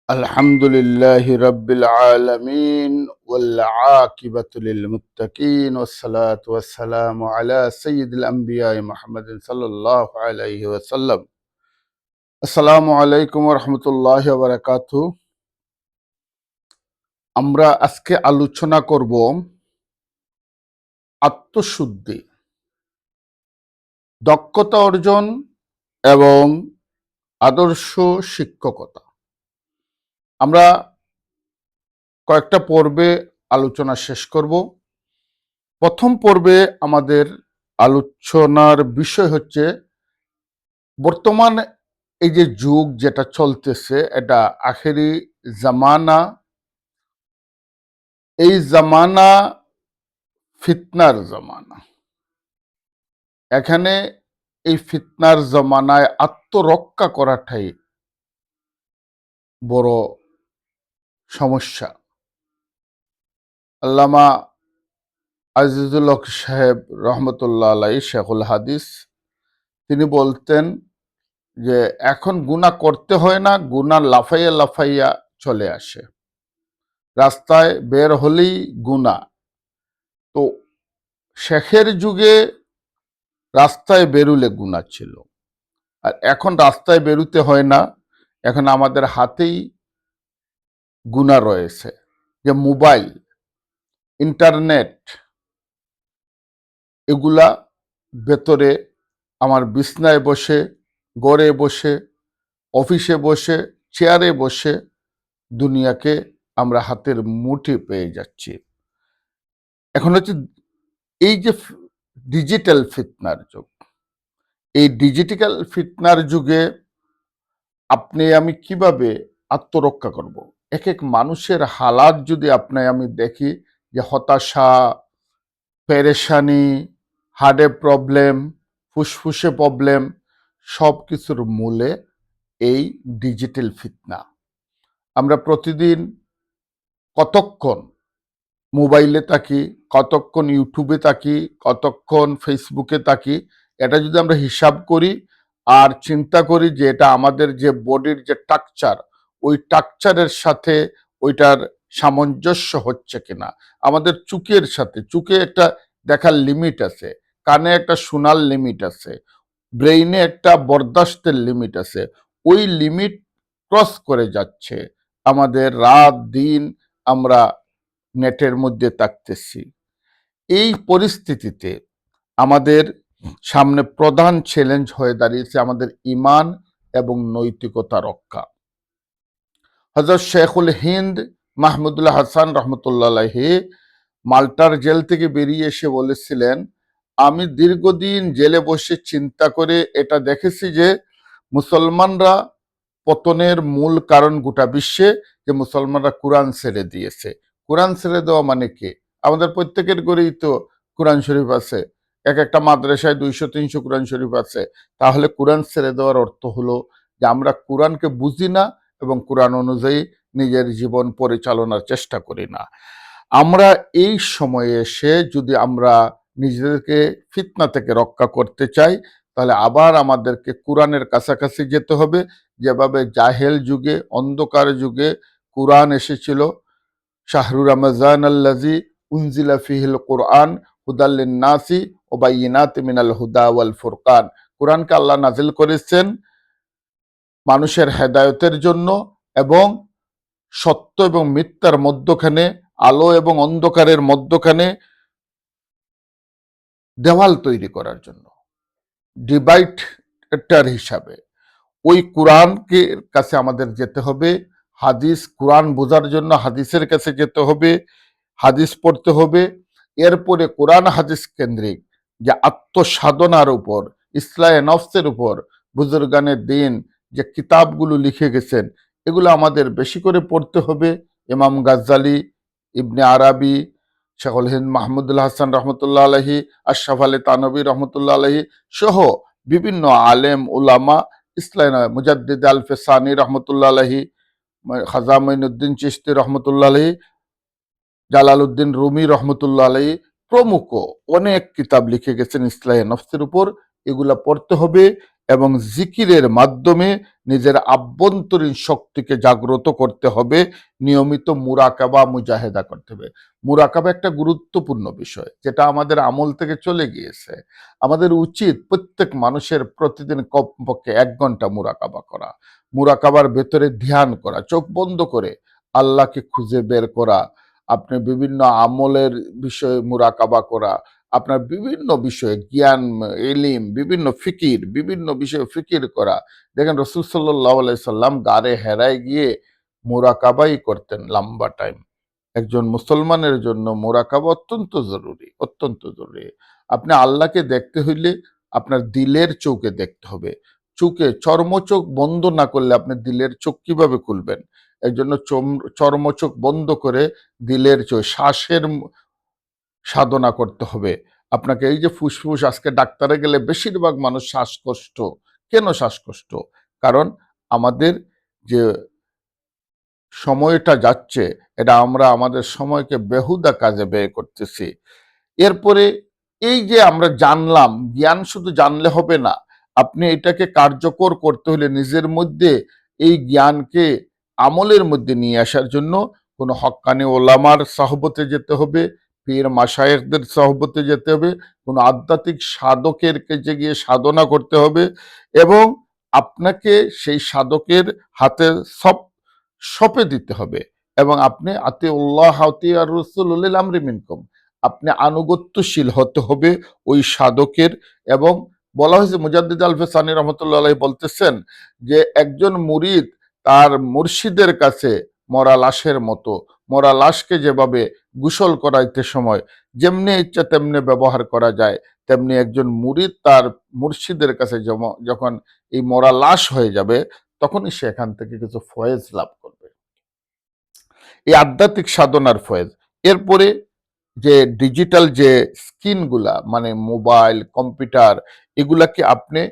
الحمد لله رب العالمين والعاقبة للمتقين والصلاة والسلام على سيد الأنبياء محمد صلى الله عليه وسلم السلام عليكم ورحمة الله وبركاته আমরা আজকে আলোচনা করব আত্মশুদ্ধি, দক্ষতা অর্জন এবং আদর্শ শিক্ষকতা। আমরা কয়েকটা পর্বে আলোচনা শেষ করব। প্রথম পর্বে আমাদের আলোচনার বিষয় হচ্ছে বর্তমান এই যে যুগ যেটা চলতেছে এটা আখেরি জামানা। এই জামানা ফিতনার জামানা। এখানে এই ফিতনার জামানায় আত্মরক্ষা করাটাই বড় সমস্যা। আল্লামা আজিজুল হক সাহেব রহমতুল্লাহ আলাই শেখুল হাদিস তিনি বলতেন যে এখন গুনাহ করতে হয় না, গুনাহ লাফাইয়া লাফাইয়া চলে আসে, রাস্তায় বের হলেই গুনাহ। তো শেখের যুগে রাস্তায় বেরুলে গুনাহ ছিল, আর এখন রাস্তায় বেরুতে হয় না, এখন আমাদের হাতেই গুনাহ রয়েছে। যে মোবাইল, ইন্টারনেট, এগুলা ভেতরে আমার বিছনায় বসে, ঘরে বসে, অফিসে বসে, চেয়ারে বসে দুনিয়াকে আমরা হাতের মুঠি পেয়ে যাচ্ছি। এখন হচ্ছে এই যে ডিজিটাল ফিতনার যুগ, এই ডিজিটাল ফিতনার যুগে আপনি আমি কিভাবে আত্মরক্ষা করব? এক এক মানুষের হালাত যদি আপনি আমি দেখি, যে হতাশা, পেরেশানি, হার্টে প্রবলেম, ফুসফুসে প্রবলেম, সব কিছুর মূলে এই ডিজিটাল ফিতনা। আমরা প্রতিদিন কতক্ষণ মোবাইলে তাকি, কতক্ষণ ইউটিউবে তাকি, কতক্ষণ ফেসবুকে তাকি, এটা যদি আমরা হিসাব করি আর চিন্তা করি যে এটা আমাদের যে বডির যে স্ট্রাকচার, ওই স্ট্রাকচারের সাথে ওইটার সামঞ্জস্য হচ্ছে কিনা, আমাদের চোখের সাথে, চোখে একটা দেখার লিমিট আছে, কানে একটা শোনার লিমিট আছে, ব্রেইনে একটা বরদাস্তের লিমিট আছে, ওই লিমিট ক্রস করে যাচ্ছে, আমাদের রাত দিন আমরা নেটের মধ্যে থাকতেছি। এই পরিস্থিতিতে আমাদের সামনে প্রধান চ্যালেঞ্জ হয়ে দাঁড়িয়েছে আমাদের ঈমান এবং নৈতিকতা রক্ষা। হযরত শেখুল হিন্দ মাহমুদুল্লাহ হাসান রহমতুল্লাহ আলাইহি মাল্টার জেল থেকে বেরিয়ে এসে বলেছিলেন, আমি দীর্ঘদিন জেলে বসে চিন্তা করে এটা দেখেছি যে মুসলমানরা পতনের মূল কারণ গোটা বিশ্বে যে মুসলমানরা কোরআন ছেড়ে দিয়েছে। কোরআন ছেড়ে দেওয়া মানে কি? আমাদের প্রত্যেকের ঘরেই তো কোরআন শরীফ আছে, এক একটা মাদ্রাসায় 200-300 কোরআন শরীফ আছে। তাহলে কোরআন ছেড়ে দেওয়ার অর্থ হলো যে আমরা কোরআনকে বুঝি না এবং কোরআন অনুযায়ী নিজের জীবন পরিচালনার চেষ্টা করি না। আমরা এই সময়ে এসে যদি আমরা নিজেদেরকে ফিতনা থেকে রক্ষা করতে চাই, তাহলে আবার আমাদেরকে কোরআনের কাছাকাছি যেতে হবে। যেভাবে জাহেল যুগে, অন্ধকার যুগে কোরআন এসেছিল, শাহরু রমজান আল্লাজি উনজিলা ফিহিল কোরআন হুদাল লিন্নাসি ওয়া বাইয়িনাতিন মিনাল হুদা ওয়াল ফুরকান। কোরআনকে আল্লাহ নাজিল করেছেন মানুষের হেদায়েতের জন্য এবং সত্য এবং মিথ্যার মধ্যখানে, আলো এবং অন্ধকারের মধ্যখানে দেওয়াল তৈরি করার জন্য, ডিভাইডার হিসাবে। ওই কোরআনকে কাছে আমাদের যেতে হবে। হাদিস, কোরআন বোঝার জন্য হাদিসের কাছে যেতে হবে, হাদিস পড়তে হবে। এরপরে কোরআন হাদিস কেন্দ্রিক যে আত্মসাধনার উপর, ইসলাহে নফসের উপর বুজুর্গানের দিন যে কিতাবগুলো লিখে গেছেন, এগুলো আমাদের বেশি করে পড়তে হবে। ইমাম গাজ্জালি, ইবনে আরাবি, শেখুল হিন্দ মাহমুদুল্লাহ হাসান রহমতুল্লাহ আলাইহি, আশরাফ আলী তানভী রহমতুল্লাহ আলাইহি সহ বিভিন্ন আলেম উলামা, ইসলাম মুজাদ্দিদ আল ফেসানি রহমতুল্লাহ আলাইহি, খাজা মঈনুদ্দিন চিশতি রহমতুল্লাহ আলাইহি, জালালউদ্দিন রুমি রহমতুল্লাহ আলাইহি প্রমুখ অনেক কিতাব লিখে গেছেন ইসলাহে নফসের উপর। এগুলা পড়তে হবে এবং জিকিরের মাধ্যমে নিজের আভ্যন্তরীণ শক্তিকে জাগ্রত করতে হবে, নিয়মিত মুরাকাবা মুজাহেদা করতে হবে। মুরাকাবা একটা গুরুত্বপূর্ণ বিষয়, যেটা আমাদের আমল থেকে চলে গিয়েছে। আমাদের উচিত প্রত্যেক মানুষের প্রতিদিন কমপক্ষে 1 ঘন্টা মুরাকাবা করা, মুরাকাবার ভেতরে ধ্যান করা, চোখ বন্ধ করে আল্লাহকে খুঁজে বের করা, আপনি বিভিন্ন আমলের বিষয়ে মুরাকাবা করা, আপনার বিভিন্ন বিষয়ে জ্ঞান, ইলিম, বিভিন্ন বিষয়ে ফিকির করা। দেখেন রসুল সাল্লাহ সাল্লাম গারে হেরায় গিয়ে মুরাকাবাই করতেন লম্বা টাইম। একজন মুসলমানের জন্য মোরাকাবা অত্যন্ত জরুরি, অত্যন্ত জরুরি। আপনি আল্লাহকে দেখতে হইলে আপনার দিলের চোখে দেখতে হবে। চোখে চর্মচোখ বন্ধ না করলে আপনি দিলের চোখ কিভাবে খুলবেন? এর জন্য চর্মচোখ বন্ধ করে দিলের চোখ, শ্বাসের সাধনা করতে হবে। আপনাকে এই যে ফুসফুস, আজকে ডাক্তারে গেলে বেশিরভাগ মানুষ শ্বাসকষ্ট। কেন শ্বাসকষ্ট? কারণ আমাদের যে সময়টা যাচ্ছে, এটা আমরা আমাদের সময়কে বেহুদা কাজে ব্যয় করতেছি। এরপরে এই যে আমরা জানলাম, জ্ঞান শুধু জানলে হবে না, আপনি এটাকে কার্যকর করতে হলে নিজের মধ্যে এই জ্ঞানকে আমলের মধ্যে নিয়ে আসার জন্য কোনো হক্কানি ওলামার সহবতে যেতে হবে, পীর মাশায়েখদের সহবতে যেতে হবে, কোনো আধ্যাত্মিক সাধকের কাছে গিয়ে সাধনা করতে হবে, এবং আপনাকে সেই সাধকের হাতে সব সঁপে দিতে হবে, এবং আপনি আতিউল্লাহ আর রসুল উলিল আমরি মিনকুম, আপনি আনুগত্যশীল হতে হবে ওই সাধকের। এবং বলা হয়েছে, মুজাদ্দিদ আল ফেসানি রহমতুল্লাহ আলাইহি বলতেছেন যে একজন মুরিদ তার মুর্শিদের কাছে মরা লাশের মতো। মরা লাশকে যেভাবে গোসল করাইতে সময় যেমনি ইচ্ছা তেমনি ব্যবহার করা যায়, তেমনি একজন মুরিদ তার মুর্শিদের কাছে যখন এই মরা লাশ হয়ে যাবে, তখনই সে এখান থেকে কিছু ফয়েজ লাভ করবে, এই আধ্যাত্মিক সাধনার ফয়েজ। এরপরে যে ডিজিটাল যে স্ক্রিনগুলা, মানে মোবাইল, কম্পিউটার, এগুলাকে আপনি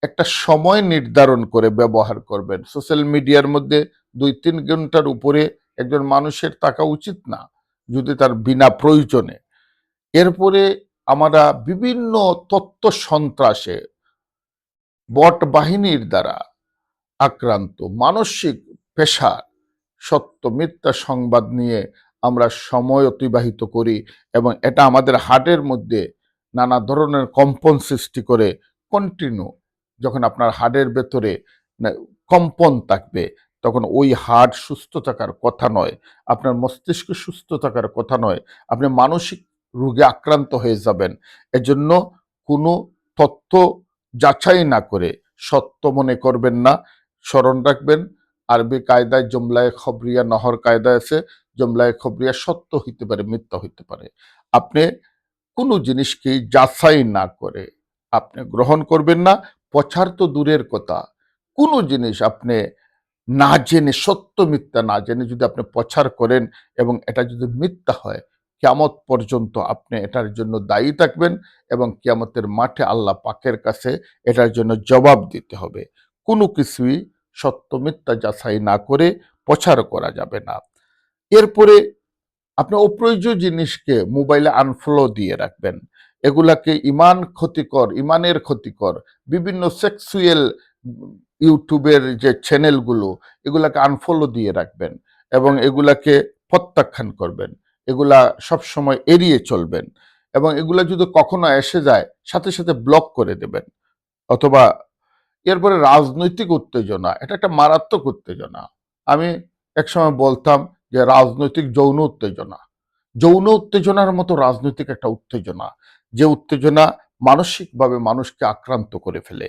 একটা সময় নির্ধারণ করে ব্যবহার করবেন। সোশ্যাল মিডিয়ার মধ্যে 2-3 ঘন্টার উপরে একজন মানুষের থাকা উচিত না, যদি তার বিনা প্রয়োজনে। এরপরে আমরা বিভিন্ন তথ্য সন্ত্রাসে, বট বাহিনীর দ্বারা আক্রান্ত, মানসিক পেশার, সত্য মিথ্যা সংবাদ নিয়ে আমরা সময় অতিবাহিত করি, এবং এটা আমাদের হার্টের মধ্যে নানা ধরনের কম্পন সৃষ্টি করে। কন্টিনিউ যখন আপনার হার্টের ভেতরে কম্পন থাকবে, তখন ওই হার্ট সুস্থ থাকার কথা নয়, আপনার মস্তিষ্ক সুস্থ থাকার কথা নয়, আপনি মানসিক রোগে আক্রান্ত হয়ে যাবেন। এজন্য কোনো তথ্য যাচাই না করে সত্য মনে করবেন না। স্মরণ রাখবেন, আরবি কায়দায় জুমলায়ে খবরিয়া নহর কায়দা আছে। জুমলায়ে খবরিয়া সত্য হইতে পারে, মিথ্যা হইতে পারে। আপনি কোনো জিনিসকে যাচাই না করে আপনি গ্রহণ করবেন না। প্রচার তো দূরের কথা, কোনো জিনিস আপনি না জেনে, সত্য মিথ্যা না জেনে যদি আপনি প্রচার করেন এবং এটা যদি মিথ্যা হয়, কিয়ামত পর্যন্ত আপনি এটার জন্য দায়ী থাকবেন, এবং কিয়ামতের মাঠে আল্লাহ পাকের কাছে এটার জন্য জবাব দিতে হবে। কোনো কিছুই সত্য মিথ্যা যাচাই না করে প্রচার করা যাবে না। এরপরে আপনি অপ্রয়োজনীয় জিনিসকে মোবাইলে আনফলো দিয়ে রাখবেন। এগুলাকে ইমানের ক্ষতিকর বিভিন্ন সেক্সুয়াল ইউটিউবের যে চ্যানেলগুলো, এগুলাকে আনফলো দিয়ে রাখবেন, এবং এগুলাকে প্রত্যাখ্যান করবেন। এগুলা সবসময় এড়িয়ে চলবেন, এবং এগুলা যদি কখনো এসে যায়, সাথে সাথে ব্লক করে দেবেন। অথবা এরপরে রাজনৈতিক উত্তেজনা, এটা একটা মারাত্মক উত্তেজনা। আমি একসময় বলতাম যে রাজনৈতিক যৌন উত্তেজনা, যৌন উত্তেজনার মতো রাজনৈতিক একটা উত্তেজনা, যে উত্তেজনা মানসিকভাবে মানুষকে আক্রান্ত করে ফেলে।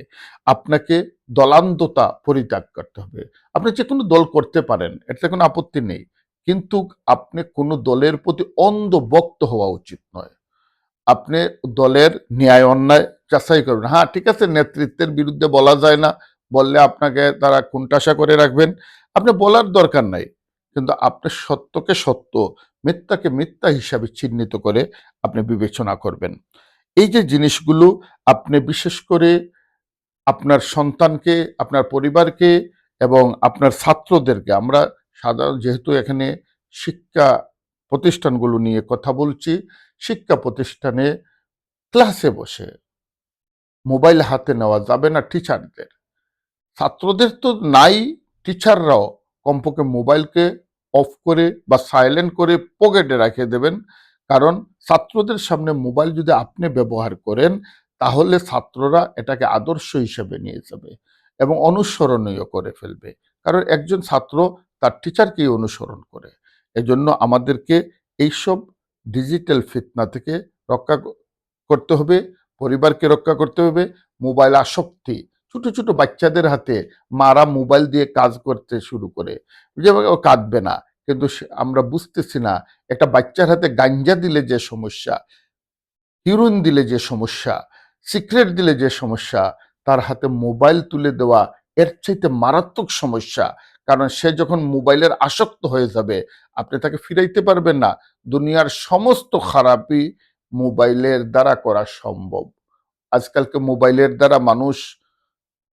আপনাকে দলান্ধতা পরিত্যাগ করতে হবে। আপনি যে কোনো দল করতে পারেন, এটাতে কোনো আপত্তি নেই, কিন্তু আপনি কোনো দলের প্রতি অন্ধভক্ত হওয়া উচিত নয়। আপনি দলের ন্যায় অন্যায় যাচাই করবেন। হ্যাঁ, ঠিক আছে, নেতৃত্বের বিরুদ্ধে বলা যায় না, বললে আপনাকে তারা কোণঠাসা করে রাখবেন, আপনি বলার দরকার নাই। কিন্তু আপনি সত্যকে সত্য, মিথ্যাকে মিথ্যা হিসাবে চিহ্নিত করে আপনি বিবেচনা করবেন। এই যে জিনিসগুলো আপনি বিশেষ করে আপনার সন্তানকে, আপনার পরিবারকে এবং আপনার ছাত্রদেরকে, আমরা সাধারণ যেহেতু এখানে শিক্ষা প্রতিষ্ঠানগুলো নিয়ে কথা বলছি, শিক্ষা প্রতিষ্ঠানে ক্লাসে বসে মোবাইল হাতে নেওয়া যাবে না টিচারদের। ছাত্রদের তো নাই, টিচাররাও কমপক্ষে মোবাইলকে অফ করে বা সাইলেন্ট করে পকেটে রেখে দেবেন। কারণ ছাত্রদের সামনে মোবাইল যদি আপনি ব্যবহার করেন, তাহলে ছাত্ররা এটাকে আদর্শ হিসেবে নিয়ে যাবে এবং অনুসরণীয় করে ফেলবে। কারণ একজন ছাত্র তার টিচারকেই অনুসরণ করে। এজন্য আমাদেরকে এইসব ডিজিটাল ফিতনা থেকে রক্ষা করতে হবে, পরিবারকে রক্ষা করতে হবে। মোবাইল আসক্তি, ছোট ছোট বাচ্চাদের হাতে মারা মোবাইল দিয়ে কাজ করতে শুরু করে, যে ও কাঁদবে না, কিন্তু আমরা বুঝতেছি না একটা বাচ্চার হাতে গাঞ্জা দিলে যে সমস্যা, হিরোইন দিলে যে সমস্যা, সিগারেট দিলে যে সমস্যা, তার হাতে মোবাইল তুলে দেওয়া এর চাইতে মারাত্মক সমস্যা। কারণ সে যখন মোবাইলের আসক্ত হয়ে যাবে, আপনি তাকে ফিরাইতে পারবেন না। দুনিয়ার সমস্ত খারাপই মোবাইলের দ্বারা করা সম্ভব। আজকালকে মোবাইলের দ্বারা মানুষ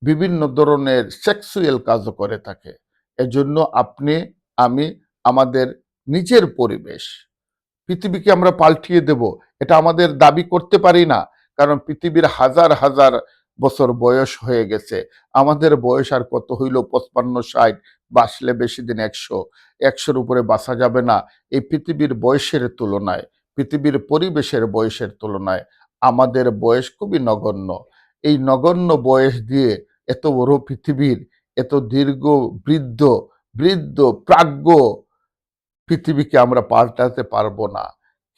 বিভিন্ন ধরনের সেক্সুয়াল কাজও করে থাকে। এজন্য আপনি, আমি আমাদের নিজের পরিবেশ, পৃথিবীকে আমরা পাল্টিয়ে দেব, এটা আমাদের দাবি করতে পারি না। কারণ পৃথিবীর হাজার হাজার বছর বয়স হয়ে গেছে। আমাদের বয়স আর কত হইল, 55, 60, বাঁচলে বেশি দিন 100, 100-র উপরে বাঁচা যাবে না। এই পৃথিবীর বয়সের তুলনায়, পৃথিবীর পরিবেশের বয়সের তুলনায় আমাদের বয়স খুবই নগণ্য। এই নগণ্য বয়স দিয়ে এত বড় পৃথিবীর, এত দীর্ঘ, বৃদ্ধ বৃদ্ধ প্রাজ্ঞ পৃথিবীকে আমরা পাল্টাতে পারবো না।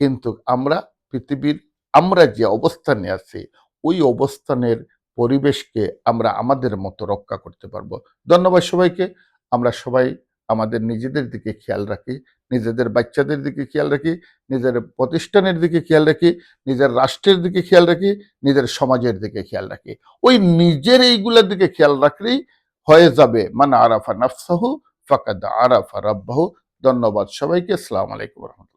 কিন্তু আমরা পৃথিবীর, আমরা যে অবস্থানে আছি, ওই অবস্থানের পরিবেশকে আমরা আমাদের মতো রক্ষা করতে পারবো। ধন্যবাদ সবাইকে। আমরা সবাই আমাদের নিজেদের দিকে খেয়াল রাখি, নিজেদের বাচ্চাদের দিকে খেয়াল রাখি, নিজের প্রতিষ্ঠানের দিকে খেয়াল রাখি, নিজের রাষ্ট্রের দিকে খেয়াল রাখি, নিজের সমাজের দিকে খেয়াল রাখি। ওই নিজের এইগুলোর দিকে খেয়াল রাখলেই হয়ে যাবে মান আরাফা নাফসাহু ফাকাদ আরাফা রাব্বাহু। ধন্যবাদ সবাইকে। আসসালামু আলাইকুম।